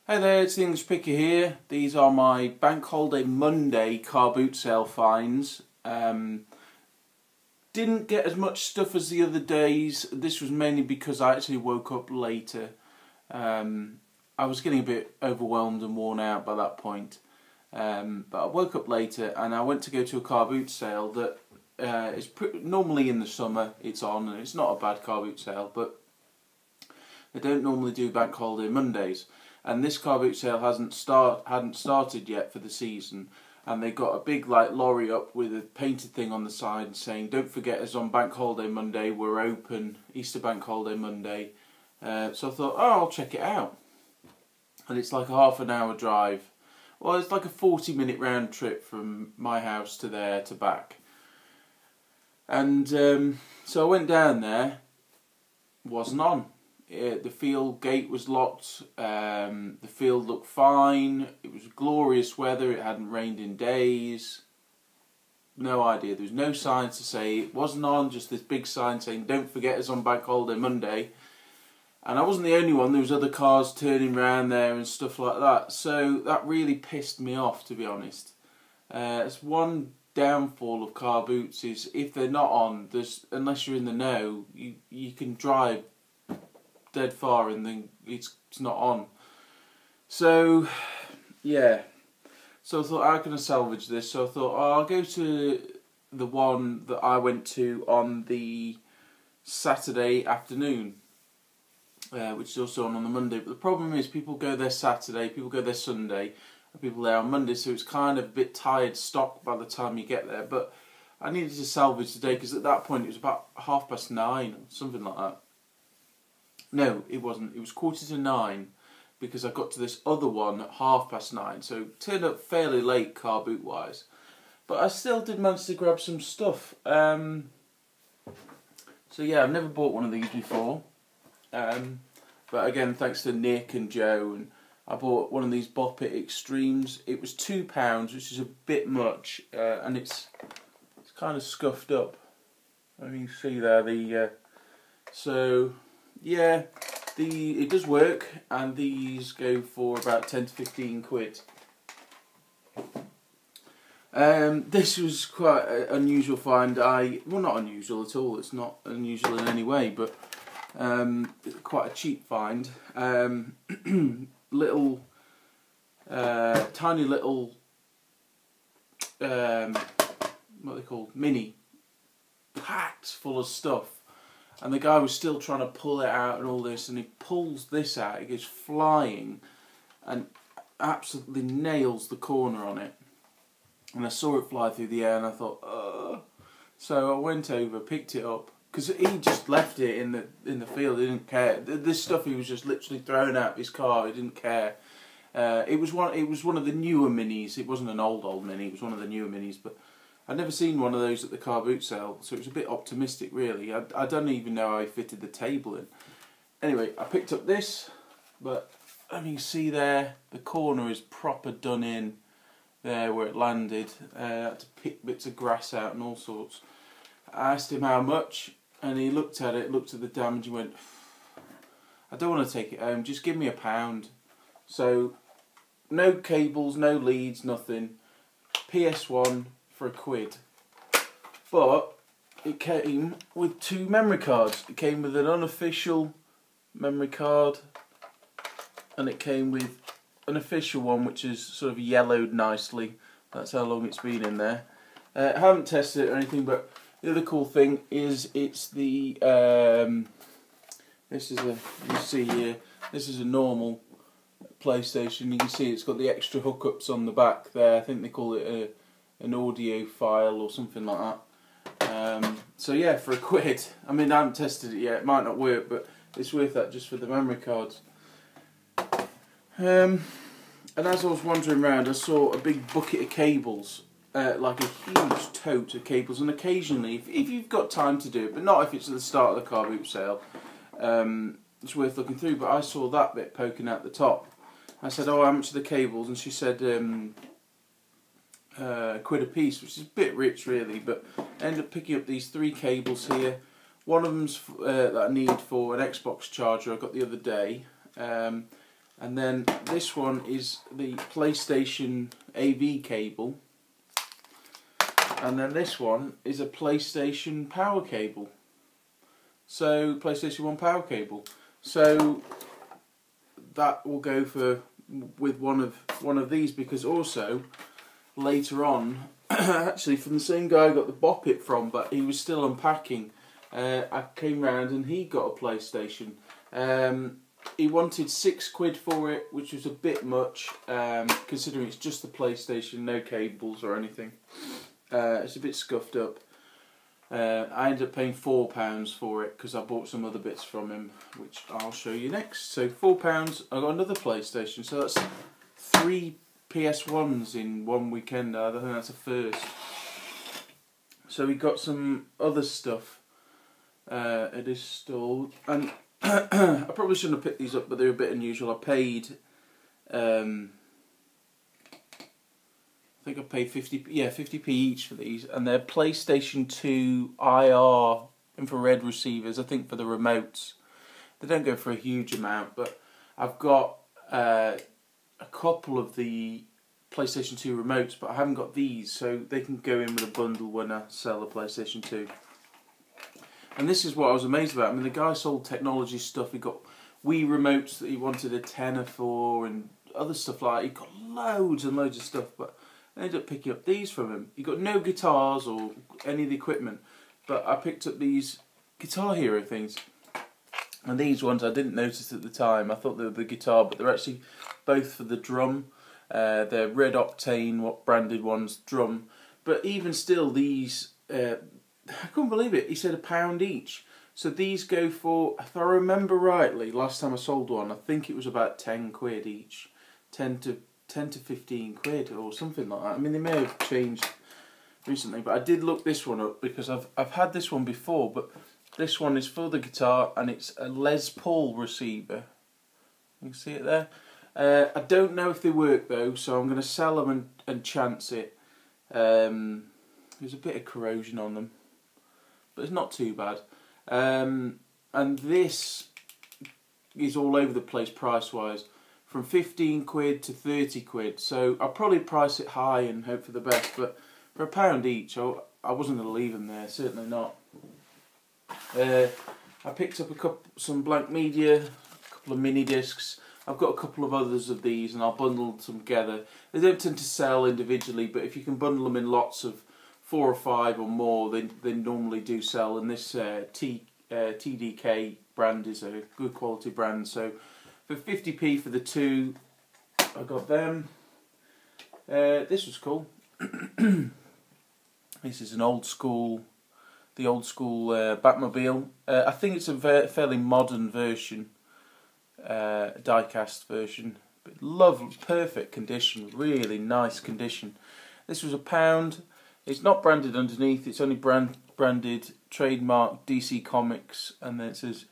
Hey there, it's the English Picker here. These are my Bank Holiday Monday car boot sale finds. Didn't get as much stuff as the other days. This was mainly because I actually woke up later. I was getting a bit overwhelmed and worn out by that point. But I woke up later and I went to go to a car boot sale that is normally in the summer it's on, and it's not a bad car boot sale, but they don't normally do Bank Holiday Mondays. And this car boot sale hadn't started yet for the season, and they got a big lorry up with a painted thing on the side saying, "Don't forget us on Bank Holiday Monday, we're open, Easter Bank Holiday Monday." So I thought, oh, I'll check it out. And it's like a half an hour drive. Well, it's like a 40-minute round trip from my house to there to back. And so I went down there, wasn't on. The field gate was locked, the field looked fine, it was glorious weather, it hadn't rained in days. No idea, there was no sign to say it wasn't on, just this big sign saying, "Don't forget us on Bank Holiday Monday." And I wasn't the only one, there was other cars turning around there and stuff like that, so that really pissed me off, to be honest. It's one downfall of car boots is if they're not on, unless you're in the know, you can drive dead far and then it's not on. So yeah, so I thought, how can I salvage this? So I thought, oh, I'll go to the one that I went to on the Saturday afternoon, which is also on the Monday. But the problem is people go there Saturday, people go there Sunday, and people there on Monday, so it's kind of a bit tired stock by the time you get there. But I needed to salvage today because at that point it was about 9:30 or something like that. No, it wasn't. It was 9:45 because I got to this other one at 9:30. So it turned up fairly late car boot wise, but I still did manage to grab some stuff. So yeah, I've never bought one of these before. But again, thanks to Nick and Joe, and I bought one of these Bop It Extremes. It was £2, which is a bit much, and it's kind of scuffed up. I mean, you can see there so. Yeah, it does work, and these go for about 10 to 15 quid. This was quite an unusual find. Well, not unusual at all. It's not unusual in any way, but quite a cheap find. Little, tiny little, what are they called? Mini, packed full of stuff. And the guy was still trying to pull it out and all this, and he pulls this out, it goes flying, and absolutely nails the corner on it. And I saw it fly through the air, and I thought, ugh. So I went over, picked it up, because he just left it in the field, he didn't care. This stuff he was just literally throwing out of his car, he didn't care. It was one of the newer minis, it wasn't an old mini, it was one of the newer minis, but I'd never seen one of those at the car boot sale, so it was a bit optimistic really. I don't even know how I fitted the table in. Anyway, I picked up this, but as you can see there, the corner is proper done in there where it landed. I had to pick bits of grass out and all sorts. I asked him how much, and he looked at it, looked at the damage and went, "I don't want to take it home, just give me £1." So, no cables, no leads, nothing. PS1 for £1, but it came with 2 memory cards. It came with an unofficial memory card, and it came with an official one which is sort of yellowed nicely. That's how long it's been in there. I haven't tested it or anything, but the other cool thing is it's the you see here, this is a normal PlayStation. You can see it's got the extra hookups on the back there. I think they call it an audio file or something like that. So yeah, for £1. I mean, I haven't tested it yet, it might not work, but it's worth that just for the memory cards. And as I was wandering around, I saw a big bucket of cables, like a huge tote of cables, and occasionally, if you've got time to do it, but not if it's at the start of the car boot sale, it's worth looking through. But I saw that bit poking out the top. I said, "Oh, how much are the cables?" And she said, £1 a piece, which is a bit rich really, but I ended up picking up these 3 cables here. One of them's that I need for an Xbox charger I got the other day, And then this one is the PlayStation AV cable. And then this one is a PlayStation power cable. So PlayStation 1 power cable. So that will go with one of these, because also later on, actually from the same guy I got the Bop It from, but he was still unpacking. I came round and he got a PlayStation. He wanted £6 for it, which was a bit much, considering it's just the PlayStation, no cables or anything. It's a bit scuffed up. I ended up paying £4 for it because I bought some other bits from him, which I'll show you next. So £4, I got another PlayStation. So that's 3 PS1s in one weekend. I think that's a first. So we got some other stuff at his stall, and I probably shouldn't have picked these up, but they're a bit unusual. I paid, I think I paid 50p each for these, and they're PlayStation 2 IR infrared receivers, I think, for the remotes. They don't go for a huge amount, but I've got a couple of the PlayStation 2 remotes, but I haven't got these, so they can go in with a bundle when I sell the PlayStation 2. And this is what I was amazed about. I mean, the guy sold technology stuff. He got Wii remotes that he wanted a tenner for, and other stuff like that. He got loads and loads of stuff, but I ended up picking up these from him. He got no guitars or any of the equipment, but I picked up these Guitar Hero things. And these ones I didn't notice at the time. I thought they were the guitar, but they're actually both for the drum. They're Red Octane, branded ones, drum. But even still, these, I couldn't believe it. He said £1 each. So these go for, if I remember rightly, last time I sold one, I think it was about £10 each. 10 to 15 quid or something like that. I mean, they may have changed recently, but I did look this one up because I've had this one before, but this one is for the guitar, and it's a Les Paul receiver. You can see it there. I don't know if they work though, so I'm going to sell them and chance it. There's a bit of corrosion on them, but it's not too bad. And this is all over the place price-wise, from 15 quid to 30 quid. So I'll probably price it high and hope for the best, but for £1 each, I wasn't going to leave them there, certainly not. I picked up some Blank Media, a couple of mini discs. I've got a couple of others of these, and I'll bundle them together. They don't tend to sell individually, but if you can bundle them in lots of 4 or 5 or more, they normally do sell. And this TDK brand is a good quality brand. So for 50p for the 2, I got them. This was cool. This is an old school. The old school Batmobile. I think it's a fairly modern version, die-cast version. But lovely, perfect condition, really nice condition. This was £1. It's not branded underneath. It's only branded trademark DC Comics, and then it says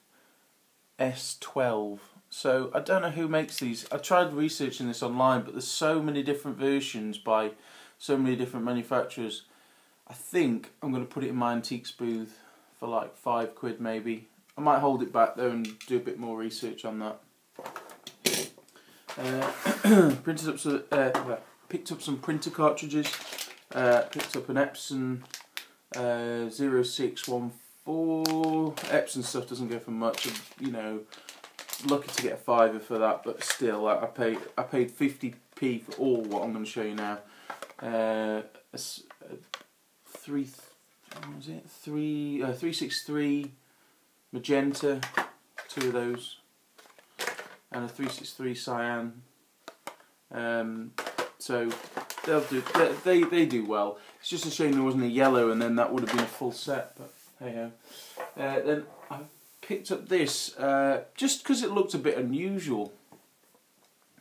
S12. So I don't know who makes these. I tried researching this online, but there's so many different versions by so many different manufacturers. I think I'm going to put it in my antiques booth for like £5 maybe. I might hold it back though and do a bit more research on that. Picked up some printer cartridges. Picked up an Epson 0614. Epson stuff doesn't go for much. You know, lucky to get a £5 for that, but still, I paid 50p for all what I'm going to show you now. 363 magenta, 2 of those, and a 363 cyan. So they'll do. They do well. It's just a shame there wasn't a yellow, and then that would have been a full set. But hey ho. Then I picked up this just because it looked a bit unusual.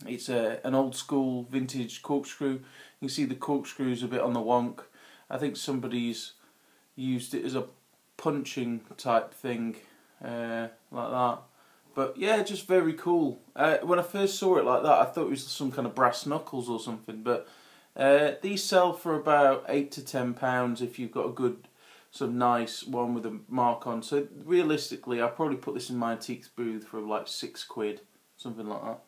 It's an old school vintage corkscrew. You can see the corkscrew's a bit on the wonk. I think somebody's used it as a punching type thing, like that. But yeah, just very cool. When I first saw it like that, I thought it was some kind of brass knuckles or something. But these sell for about £8 to £10 if you've got some nice one with a mark on. So realistically, I'll probably put this in my antiques booth for like £6, something like that.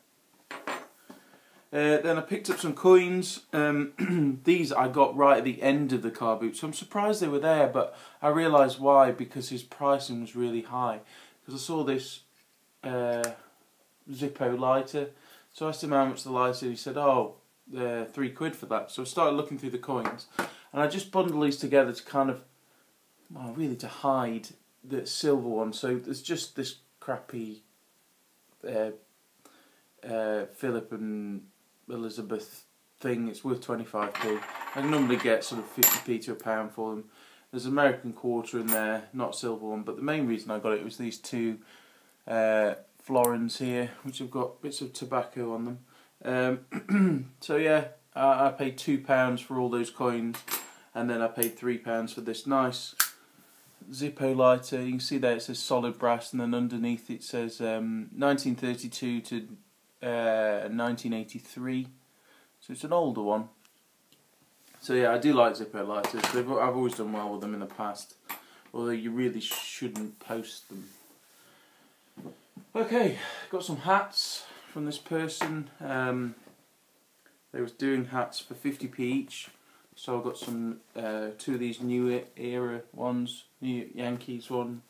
Then I picked up some coins. These I got right at the end of the car boot, so I'm surprised they were there, but I realised why, because his pricing was really high. Because I saw this Zippo lighter, so I asked him how much the lighter, he said, oh, £3 for that. So I started looking through the coins, and I just bundled these together to kind of, well, really to hide the silver one. So there's just this crappy Philip and Elizabeth thing. It's worth 25p. I normally get sort of 50p to £1 for them. There's an American quarter in there, not a silver one, but the main reason I got it was these two florins here, which have got bits of tobacco on them. So yeah, I paid £2 for all those coins, and then I paid £3 for this nice Zippo lighter. You can see there it says solid brass, and then underneath it says 1932 to 1983, so it's an older one. So yeah, I do like Zippo lighters. I've always done well with them in the past, although you really shouldn't post them. Okay, got some hats from this person. They was doing hats for 50p each, so I got some two of these new era ones, new Yankees one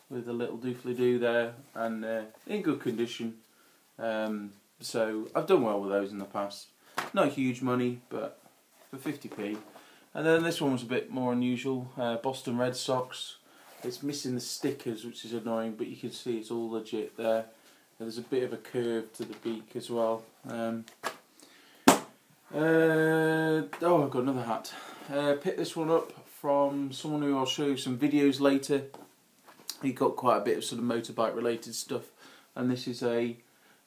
with a little doofly-doo there, and in good condition. So I've done well with those in the past. Not huge money, but for 50p. And then this one was a bit more unusual. Boston Red Sox. It's missing the stickers, which is annoying, but you can see it's all legit there. There's a bit of a curve to the beak as well. Oh, I've got another hat. Picked this one up from someone who I'll show you some videos later. He got quite a bit of sort of motorbike related stuff, and this is a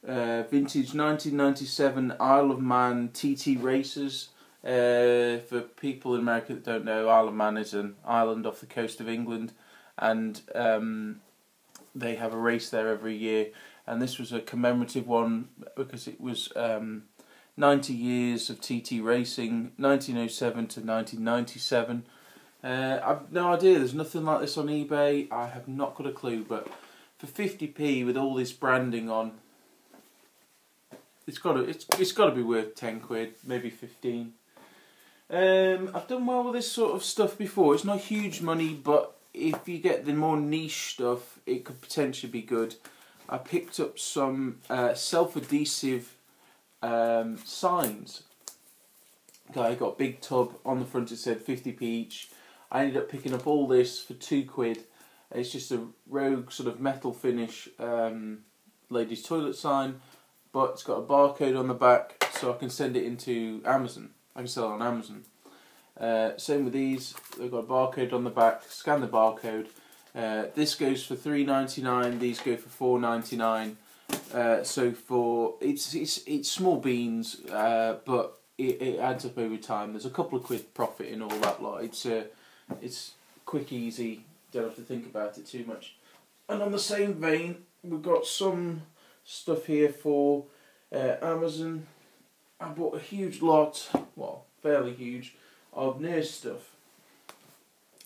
vintage 1997 Isle of Man TT Racers. For people in America that don't know, Isle of Man is an island off the coast of England, and they have a race there every year, and this was a commemorative one because it was 90 years of TT racing, 1907 to 1997. I've no idea, there's nothing like this on eBay, I have not got a clue, but for 50p with all this branding on, it's got to be worth £10, maybe 15. I've done well with this sort of stuff before. It's not huge money, but if you get the more niche stuff, it could potentially be good. I picked up some self-adhesive signs. Okay, I got a big tub on the front, it said 50p each. I ended up picking up all this for £2. It's just a rogue sort of metal finish ladies toilet sign, but it's got a barcode on the back, so I can send it into Amazon. I can sell it on Amazon. Same with these, they've got a barcode on the back, scan the barcode. This goes for £3.99, these go for £4.99. So for it's small beans, but it adds up over time. There's a couple of quid profit in all that lot. It's quick, easy, don't have to think about it too much. And on the same vein, we've got some stuff here for Amazon. I bought a huge lot, well, fairly huge, of nurse stuff,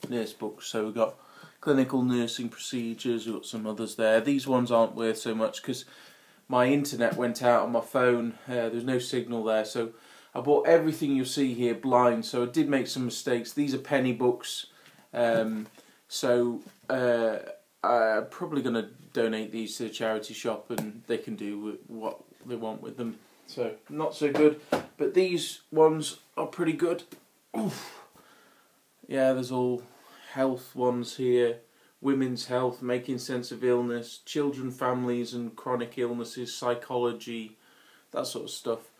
nurse books. So we've got clinical nursing procedures, we've got some others there. These ones aren't worth so much because my internet went out on my phone, there's no signal there, so I bought everything you'll see here blind, so I did make some mistakes. These are penny books, so I'm probably going to donate these to the charity shop and they can do what they want with them. So, not so good, but these ones are pretty good. Oof. Yeah, there's all health ones here, women's health, making sense of illness, children, families and chronic illnesses, psychology, that sort of stuff.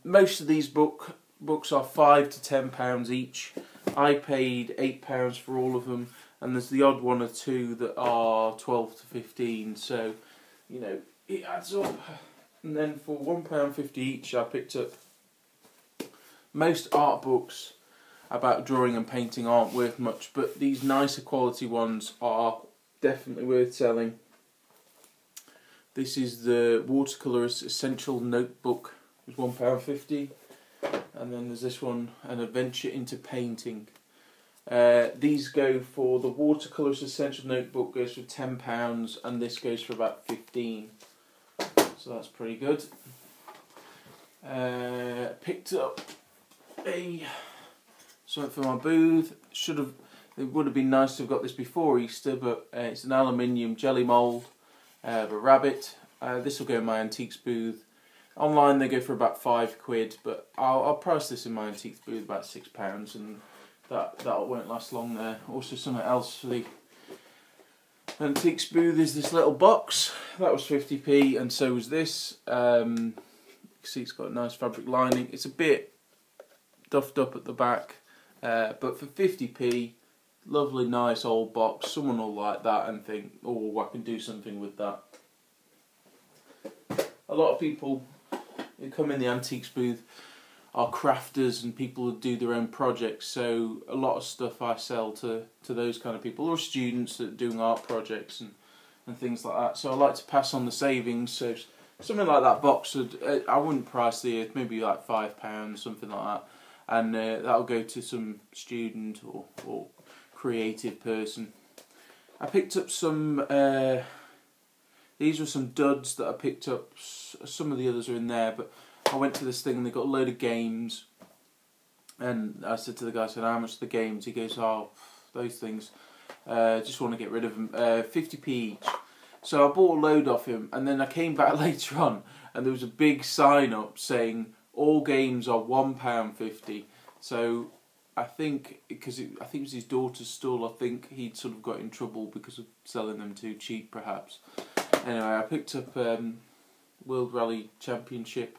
Most of these books are £5 to £10 each. I paid £8 for all of them, and there's the odd one or two that are 12 to 15, so, you know, it adds up. And then for £1.50 each, I picked up most art books about drawing and painting aren't worth much, but these nicer quality ones are definitely worth selling. This is the Watercolourist Essential Notebook, it's £1.50, and then there's this one, An Adventure into Painting. These go for, the Watercolourist Essential Notebook goes for £10, and this goes for about £15. So that's pretty good. Picked up something for my booth. It would have been nice to have got this before Easter, but it's an aluminium jelly mould of a rabbit. This will go in my antiques booth. Online they go for about £5, but I'll price this in my antiques booth about £6, and that won't last long there. Also, something else for the antiques booth is this little box. That was 50p, and so was this. You can see it's got a nice fabric lining. It's a bit duffed up at the back, but for 50p, lovely nice old box. Someone will like that and think, oh, I can do something with that. A lot of people who come in the antiques booth are crafters and people who do their own projects, so a lot of stuff I sell to those kind of people, or students that are doing art projects and things like that. So I like to pass on the savings. So something like that box I wouldn't price maybe like £5, something like that, and that'll go to some student or creative person. I picked up some. These were some duds that I picked up. Some of the others are in there, but I went to this thing and they got a load of games. And I said to the guy, how much are the games? He goes, oh, those things. Just want to get rid of them. 50p each. So I bought a load off him, and then I came back later on and there was a big sign up saying all games are £1.50. So I think, because I think it was his daughter's stall, I think he'd sort of got in trouble because of selling them too cheap, perhaps. Anyway, I picked up World Rally Championship.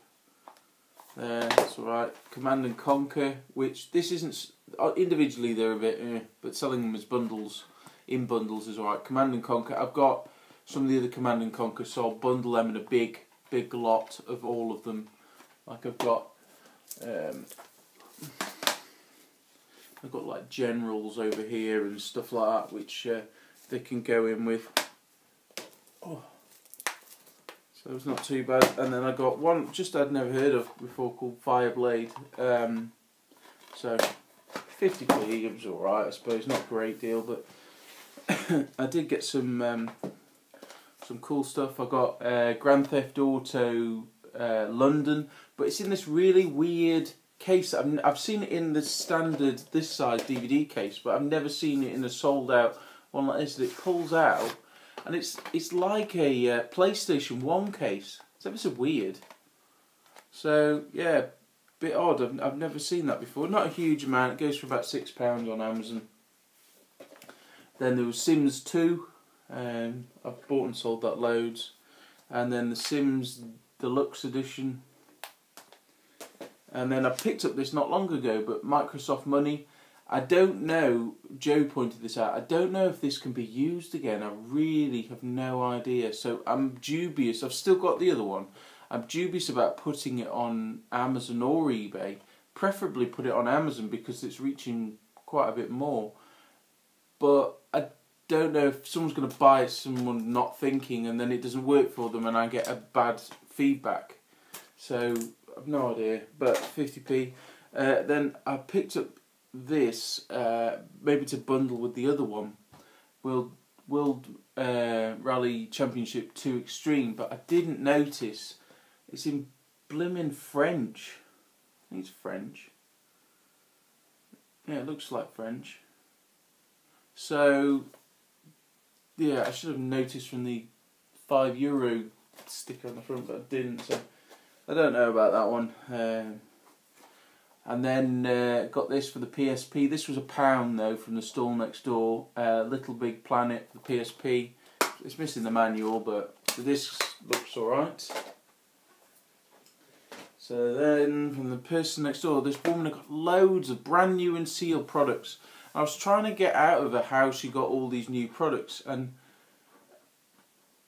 That's alright. Command and Conquer, which this isn't individually, they're a bit, but selling them as bundles, in bundles, is alright. Command and Conquer. I've got some of the other Command and Conquer, so I'll bundle them in a big lot of all of them. Like I've got like generals over here and stuff like that, which they can go in with. Oh. So it's not too bad. And then I got one just I'd never heard of before called Fireblade. So 50p, it was alright, I suppose, not a great deal, but I did get some cool stuff. I got Grand Theft Auto London, but it's in this really weird case. I've seen it in the standard this size DVD case, but I've never seen it in a sold out one like this that it pulls out. And it's like a PlayStation 1 case. It's ever so weird. So yeah, bit odd. I've never seen that before. Not a huge amount. It goes for about £6 on Amazon. Then there was Sims 2. I've bought and sold that loads. And then the Sims Deluxe Edition. And then I picked up this not long ago, but Microsoft Money. I don't know, Joe pointed this out, I don't know if this can be used again. I really have no idea. So I'm dubious. I've still got the other one. I'm dubious about putting it on Amazon or eBay. Preferably put it on Amazon because it's reaching quite a bit more. But I don't know if someone's going to buy it, someone not thinking, and then it doesn't work for them and I get a bad feedback. So I've no idea, but 50p. Then I picked up this, maybe to bundle with the other one, World Rally Championship 2 Extreme, but I didn't notice it's in blimmin' French. I think it's French. Yeah, it looks like French. So yeah, I should have noticed from the €5 sticker on the front, but I didn't, so I don't know about that one. And then got this for the PSP. This was £1 though from the stall next door. Little Big Planet for the PSP. It's missing the manual, but the disc looks alright. So then from the person next door, this woman got loads of brand new and sealed products. I was trying to get out of her how she got all these new products, and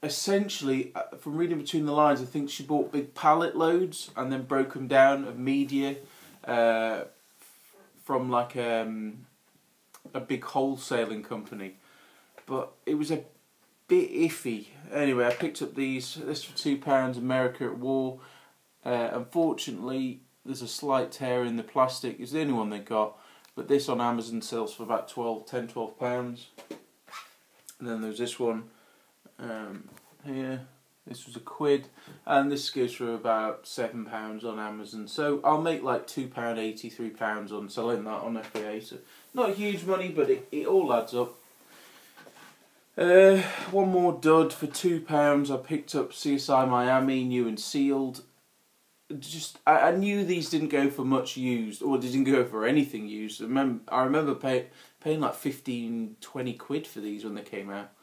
essentially, from reading between the lines, I think she bought big pallet loads and then broke them down of media. From like a big wholesaling company, but it was a bit iffy. Anyway, I picked up this for £2. America at War. Unfortunately, there's a slight tear in the plastic. It's the only one they got, but this on Amazon sells for about £12. And then there's this one here. This was £1, and this goes for about £7 on Amazon. So I'll make like £2.80, £3 on selling that on FBA. So not huge money, but it all adds up. One more dud for £2. I picked up CSI Miami, new and sealed. I knew these didn't go for much used, or didn't go for anything used. I remember paying like 15, 20 quid for these when they came out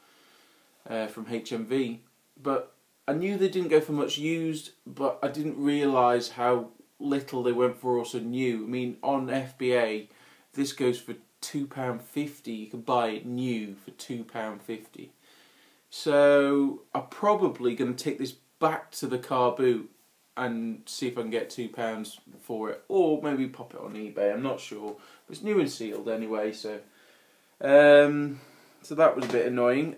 from HMV. But I knew they didn't go for much used, but I didn't realise how little they went for also new. I mean, on FBA, this goes for £2.50. You can buy it new for £2.50. So I'm probably going to take this back to the car boot and see if I can get £2 for it, or maybe pop it on eBay. I'm not sure. But it's new and sealed anyway, so so that was a bit annoying.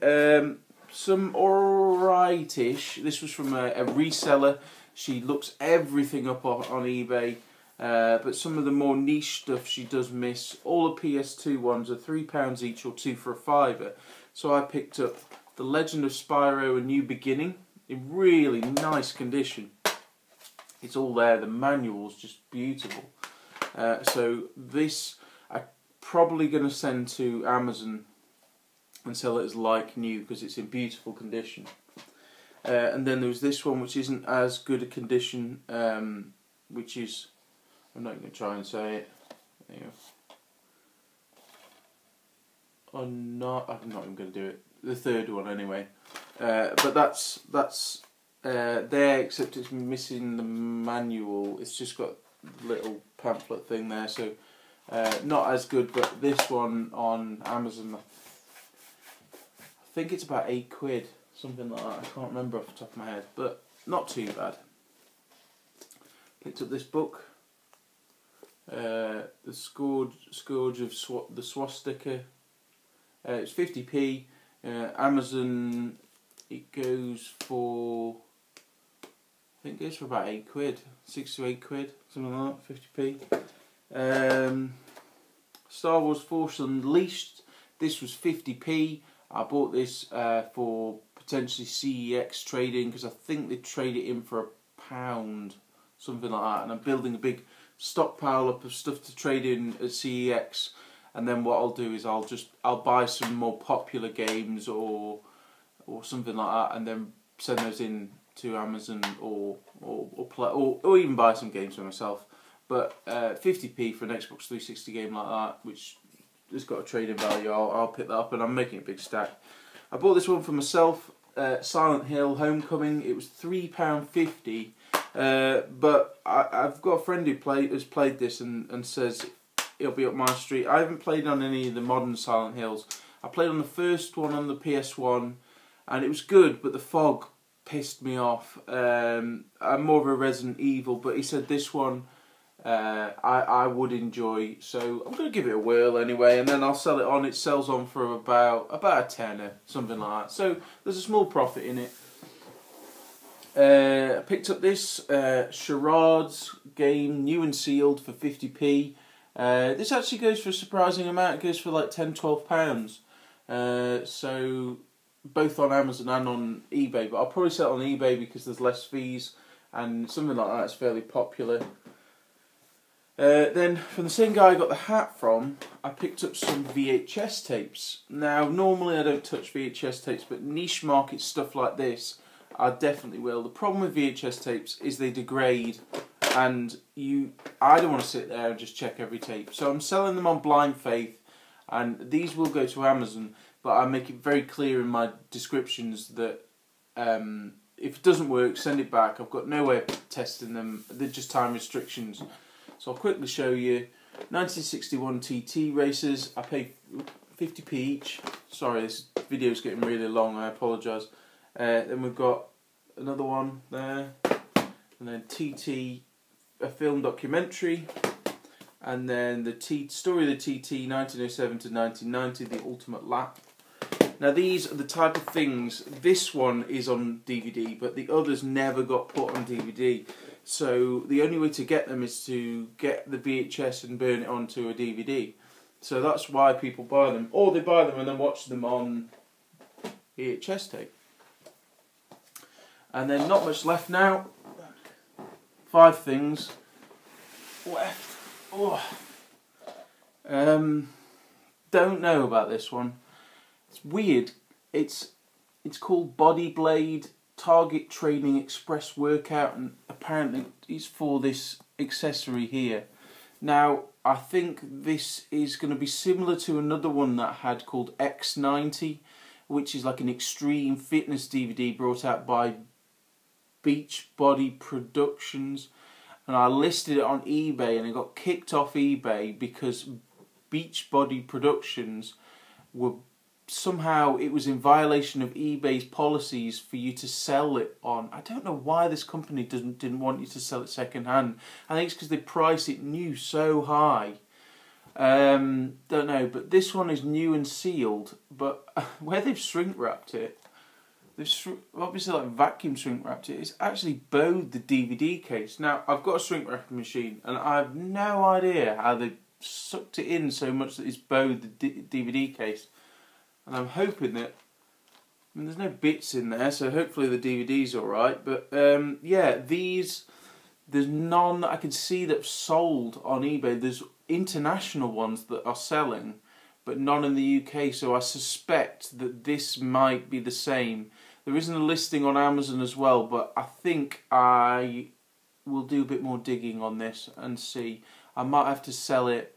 Some alright-ish. This was from a reseller. She looks everything up on eBay, but some of the more niche stuff she does miss. All the PS2 ones are £3 each, or 2 for £5. So I picked up The Legend of Spyro: A New Beginning in really nice condition. It's all there. The manual's just beautiful. So this I'm probably going to send to Amazon and sell it as like new because it's in beautiful condition. And then there was this one which isn't as good a condition, which is, I'm not going to try and say it. There you go. I'm not even going to do it. The third one anyway. But that's there, except it's missing the manual. It's just got a little pamphlet thing there, so not as good. But this one on Amazon, I think it's about £8, something like that. I can't remember off the top of my head, but not too bad. Picked up this book, The Scourge of the Swastika. It's 50p. Amazon, it goes for, I think it goes for about £8, 6 to £8, something like that, 50p. Star Wars Force Unleashed, this was 50p. I bought this for potentially CEX trading, because I think they trade it in for £1, something like that. And I'm building a big stockpile up of stuff to trade in at CEX. And then what I'll do is I'll buy some more popular games or something like that, and then send those in to Amazon or even buy some games for myself. But 50p for an Xbox 360 game like that, which has got a trading value, I'll pick that up, and I'm making a big stack. I bought this one for myself, Silent Hill Homecoming. It was £3.50, but I've got a friend who has played this and says it'll be up my street. I haven't played on any of the modern Silent Hills. I played on the first one on the PS1, and it was good, but the fog pissed me off. I'm more of a Resident Evil, but he said this one I would enjoy, so I'm going to give it a whirl anyway, and then I'll sell it on. It sells on for about a tenner, something like that. So there's a small profit in it. I picked up this Charades game, new and sealed, for 50p. This actually goes for a surprising amount. It goes for like £10–12. So both on Amazon and on eBay, but I'll probably sell it on eBay because there's less fees, and something like that is fairly popular. Then from the same guy I got the hat from, I picked up some VHS tapes. Now normally I don't touch VHS tapes, but niche market stuff like this I definitely will. The problem with VHS tapes is they degrade, and I don't want to sit there and just check every tape. So I'm selling them on blind faith, and these will go to Amazon, but I make it very clear in my descriptions that if it doesn't work, send it back. I've got no way of testing them. They're just time restrictions. So I'll quickly show you. 1961 TT races. I paid 50p each. Sorry, this video's getting really long. I apologise. Then we've got another one there, and then TT, a film documentary, and then the story of the TT 1907 to 1990, the ultimate lap. Now these are the type of things. This one is on DVD, but the others never got put on DVD. So the only way to get them is to get the VHS and burn it onto a DVD. So that's why people buy them, or they buy them and then watch them on VHS tape. And then not much left now. 5 things left. Oh. Don't know about this one. It's weird. It's called Body Blade Target Training Express Workout, and apparently it's for this accessory here. Now, I think this is going to be similar to another one that I had called X90, which is like an extreme fitness DVD brought out by Beachbody Productions. And I listed it on eBay and it got kicked off eBay because Beachbody Productions were somehow, it was in violation of eBay's policies for you to sell it on. I don't know why this company didn't want you to sell it second hand. I think it's because they price it new so high. Don't know, but this one is new and sealed. But where they've shrink wrapped it, they've obviously like vacuum shrink wrapped it. It's actually bowed the DVD case. Now I've got a shrink wrapping machine, and I have no idea how they sucked it in so much that it's bowed the DVD case. And I'm hoping that, I mean, there's no bits in there, so hopefully the DVD's alright. But yeah, there's none that I can see that's sold on eBay. There's international ones that are selling, but none in the UK, so I suspect that this might be the same. There isn't a listing on Amazon as well, but I think I will do a bit more digging on this and see. I might have to sell it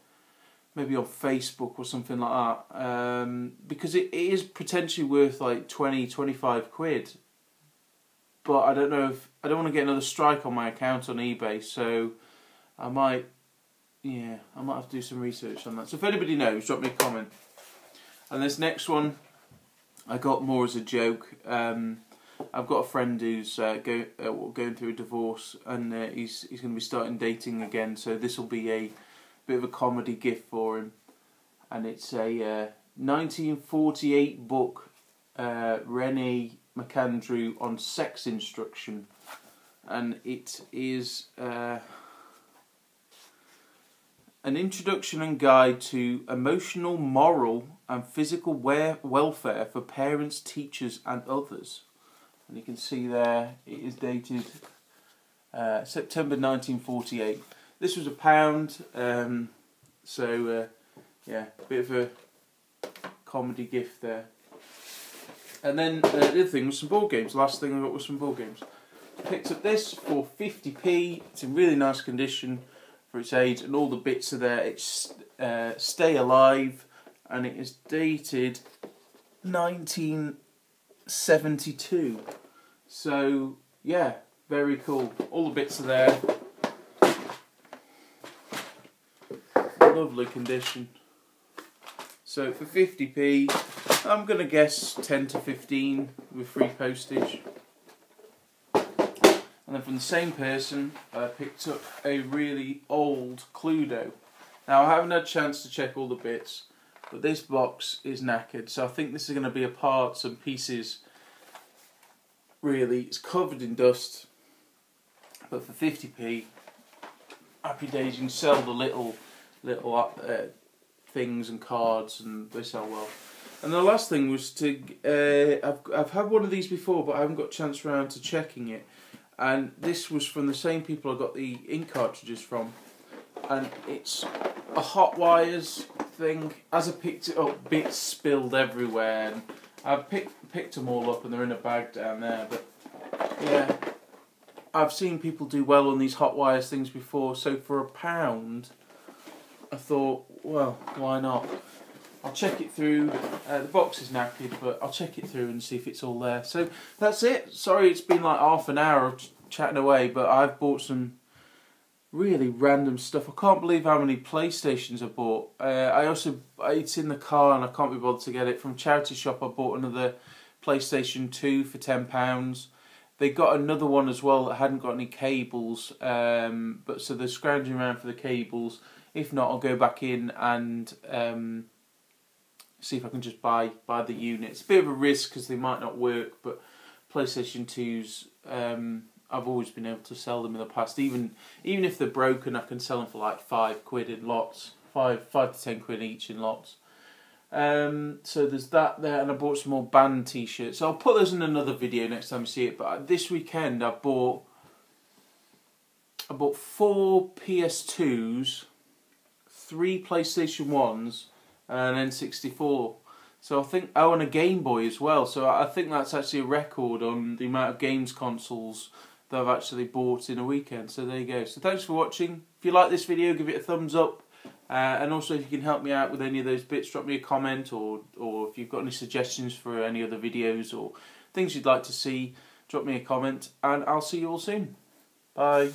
maybe on Facebook or something like that, because it is potentially worth like 20-25 quid. But I don't know if I don't want to get another strike on my account on eBay, so I might have to do some research on that. So if anybody knows, drop me a comment. And this next one, I got more as a joke. I've got a friend who's going through a divorce, and he's going to be starting dating again. So this will be a bit of a comedy gift for him, and it's a 1948 book, René McAndrew on sex instruction, and it is an introduction and guide to emotional, moral and physical welfare for parents, teachers and others. And you can see there it is dated September 1948. This was £1, so yeah, a bit of a comedy gift there. And then the other thing was some board games. Last thing I got was some board games. I picked up this for 50p. It's in really nice condition for its age, and all the bits are there. It's Stay Alive, and it is dated 1972. So yeah, very cool. All the bits are there. Lovely condition. So for 50p, I'm going to guess 10 to 15 with free postage. And then from the same person, I picked up a really old Cluedo. Now I haven't had a chance to check all the bits, but this box is knackered, so I think this is going to be a parts and pieces. Really, it's covered in dust, but for 50p, happy days. You can sell the little things and cards, and they sell well. And the last thing was to I've had one of these before, but I haven't got a chance around to checking it. And this was from the same people I got the ink cartridges from, and it's a hot wires thing. As I picked it up, bits spilled everywhere, and I've picked them all up, and they're in a bag down there. But yeah, I've seen people do well on these hot wires things before, so for £1, I thought, well, why not? I'll check it through. The box is knackered, but I'll check it through and see if it's all there. So that's it. Sorry, it's been like half an hour of chatting away, but I've bought some really random stuff. I can't believe how many PlayStations I bought. It's in the car and I can't be bothered to get it. From charity shop I bought another PlayStation 2 for £10. They got another one as well that hadn't got any cables, but so they're scrounging around for the cables. If not, I'll go back in and see if I can just buy the unit. It's a bit of a risk because they might not work, but PlayStation 2s, I've always been able to sell them in the past. Even if they're broken, I can sell them for like £5 in lots, 5 to 10 quid each in lots. So there's that there, and I bought some more band t-shirts. So I'll put those in another video next time you see it. But this weekend I bought 4 PS2s, 3 PlayStation 1s, and an N64. So I think, oh, and a Game Boy as well. So I think that's actually a record on the amount of games consoles that I've actually bought in a weekend. So there you go. So thanks for watching. If you like this video, give it a thumbs up. And also, if you can help me out with any of those bits, drop me a comment, or if you've got any suggestions for any other videos or things you'd like to see, drop me a comment, and I'll see you all soon. Bye.